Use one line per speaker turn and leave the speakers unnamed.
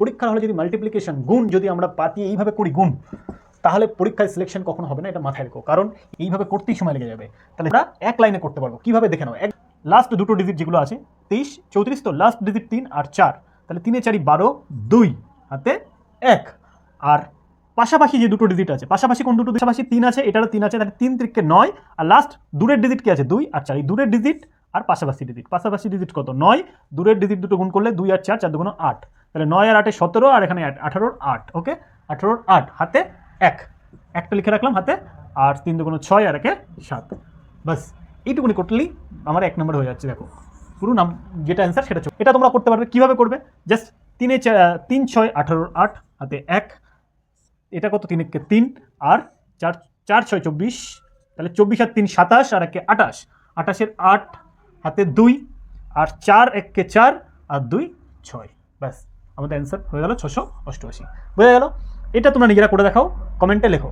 পরীক্ষার হলে যদি মাল্টিপ্লিকেশন গুণ যদি আমরা পাতি এইভাবে করি গুণ, তাহলে পরীক্ষায় সিলেকশন কখনো হবে না, এটা মাথায় রেখো, কারণ এইভাবে করতেই সময় লেগে যাবে। তাহলে আমরা এক লাইনে করতে পারবো। কিভাবে দেখে নাও, লাস্ট দুটো ডিজিট যেগুলো আছে 23 34, তো লাস্ট ডিজিট 3 আর 4, তাহলে 3 এ 4 12, 2 হাতে 1। আর পাশাপাশি যে দুটো ডিজিট আছে, পাশাপাশি কোন দুটো, পাশাপাশি 3 আছে, এটারও 3 আছে, তাহলে 3 3 9, আর লাস্ট দূরের ডিজিট কি আছে 2 আর 4, এই দূরের ডিজিট আর পাশাপাশি ডিজিট, পাশাপাশি ডিজিট কত 9, দূরের ডিজিট দুটো গুণ করলে 2 আর 4, 4 2 8, তাহলে 9 আর 8 17, আর এখানে 18 8, ওকে 18 8 হাতে 1, একটা লিখে রাখলাম হাতে, আর 3 2 6 আর 1 7, বাস এইটুকুনি করলেই আমার 1 নম্বর হয়ে যাচ্ছে। দেখো পুরো নাম যেটা অ্যান্সার সেটা, এটা তোমরা করতে পারবে। কিভাবে করবে, জাস্ট 3 6 18 8 হাতে 1, এটা কত 3 1 3 আর 4 4 6 24, তাহলে 24 আর 3 27 আর 1 28, 28 এর 8 হাতে 2 আর 4 1 4 আর 2 6, ব্যাস আমাদের অ্যান্সার হয়ে গেল 688। বোঝা গেল? এটা তোমরা নিজেরা করে দেখাও, কমেন্টে লেখো।